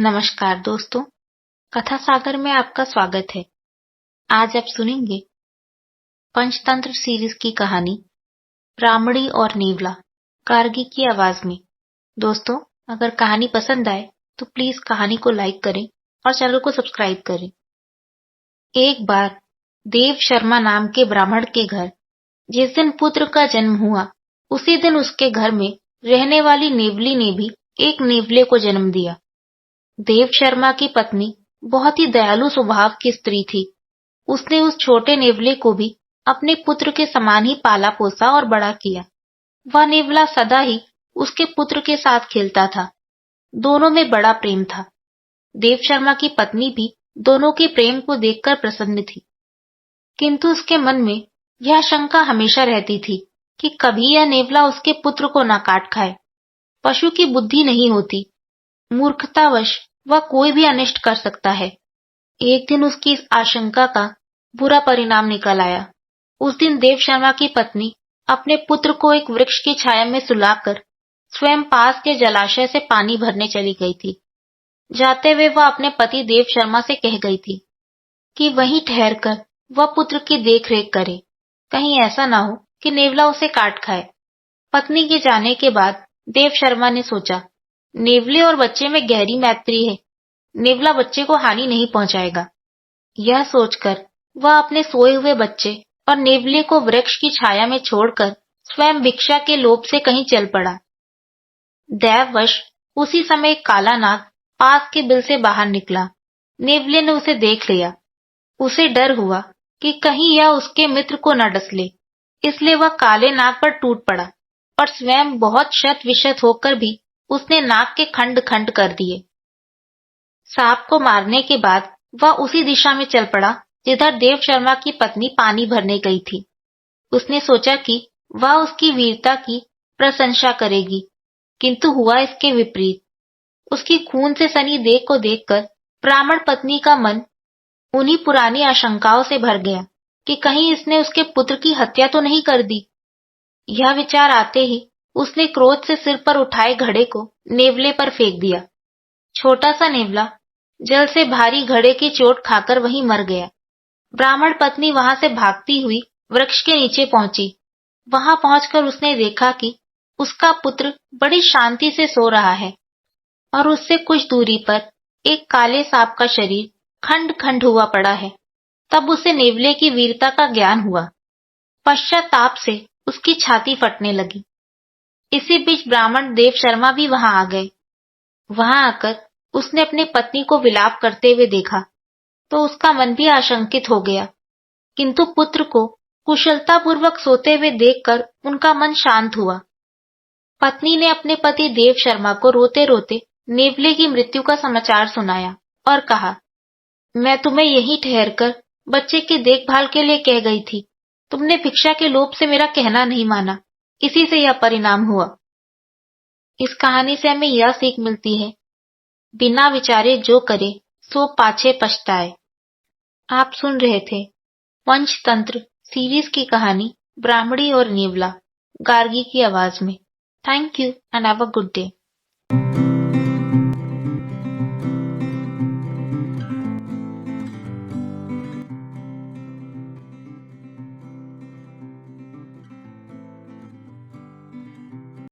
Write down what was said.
नमस्कार दोस्तों, कथा सागर में आपका स्वागत है। आज आप सुनेंगे पंचतंत्र सीरीज की कहानी ब्राह्मणी और नेवला, गार्गी की आवाज में। दोस्तों, अगर कहानी पसंद आए तो प्लीज कहानी को लाइक करें और चैनल को सब्सक्राइब करें। एक बार देव शर्मा नाम के ब्राह्मण के घर जिस दिन पुत्र का जन्म हुआ, उसी दिन उसके घर में रहने वाली नेवली ने भी एक नेवले को जन्म दिया। देव शर्मा की पत्नी बहुत ही दयालु स्वभाव की स्त्री थी। उसने उस छोटे नेवले को भी अपने पुत्र के समान ही पाला पोसा और बड़ा किया। वह नेवला सदा ही उसके पुत्र के साथ खेलता था। दोनों में बड़ा प्रेम था। देव शर्मा की पत्नी भी दोनों के प्रेम को देखकर प्रसन्न थी, किंतु उसके मन में यह शंका हमेशा रहती थी कि कभी यह नेवला उसके पुत्र को न काट खाए। पशु की बुद्धि नहीं होती, मूर्खतावश वह कोई भी अनिष्ट कर सकता है। एक दिन उसकी इस आशंका का बुरा परिणाम निकल आया। उस दिन देव शर्मा की पत्नी अपने पुत्र को एक वृक्ष की छाया में सुलाकर स्वयं पास के जलाशय से पानी भरने चली गई थी। जाते हुए वह अपने पति देव शर्मा से कह गई थी कि वहीं ठहरकर वह पुत्र की देखरेख करे, कहीं ऐसा ना हो कि नेवला उसे काट खाए। पत्नी के जाने के बाद देव शर्मा ने सोचा, नेवले और बच्चे में गहरी मैत्री है, नेवला बच्चे को हानि नहीं पहुंचाएगा। यह सोचकर वह अपने सोए हुए बच्चे और नेवले को वृक्ष की छाया में छोड़कर स्वयं भिक्षा के लोभ से कहीं चल पड़ा। दैववश उसी समय एक काला नाग पास के बिल से बाहर निकला। नेवले ने उसे देख लिया। उसे डर हुआ कि कहीं यह उसके मित्र को न डस ले, इसलिए वह काले नाग पर टूट पड़ा और स्वयं बहुत शत विशत होकर भी उसने नाग के खंड खंड कर दिए। सांप को मारने के बाद वह उसी दिशा में चल पड़ा जिधर देव शर्मा की पत्नी पानी भरने गई थी। उसने सोचा कि वह उसकी वीरता की प्रशंसा करेगी, किंतु हुआ इसके विपरीत। उसकी खून से सनी देह को देखकर ब्राह्मण पत्नी का मन उन्हीं पुरानी आशंकाओं से भर गया कि कहीं इसने उसके पुत्र की हत्या तो नहीं कर दी। यह विचार आते ही उसने क्रोध से सिर पर उठाए घड़े को नेवले पर फेंक दिया। छोटा सा नेवला जल से भारी घड़े की चोट खाकर वहीं मर गया। ब्राह्मण पत्नी वहां से भागती हुई वृक्ष के नीचे पहुंची। वहां पहुंचकर उसने देखा कि उसका पुत्र बड़ी शांति से सो रहा है और उससे कुछ दूरी पर एक काले सांप का शरीर खंड खंड हुआ पड़ा है। तब उसे नेवले की वीरता का ज्ञान हुआ। पश्चाताप से उसकी छाती फटने लगी। इसी बीच ब्राह्मण देव शर्मा भी वहां आ गए। वहां आकर उसने अपनी पत्नी को विलाप करते हुए देखा तो उसका मन भी आशंकित हो गया, किंतु पुत्र को कुशलतापूर्वक सोते हुए देखकर उनका मन शांत हुआ। पत्नी ने अपने पति देव शर्मा को रोते रोते नेवले की मृत्यु का समाचार सुनाया और कहा, मैं तुम्हें यहीं ठहरकर बच्चे की देखभाल के लिए कह गई थी। तुमने भिक्षा के लोभ से मेरा कहना नहीं माना, इसी से यह परिणाम हुआ। इस कहानी से हमें यह सीख मिलती है, बिना विचारे जो करे सो पाछे पछताए। आप सुन रहे थे पंचतंत्र सीरीज की कहानी ब्राह्मणी और नेवला, गार्गी की आवाज में। Thank you and have a good day.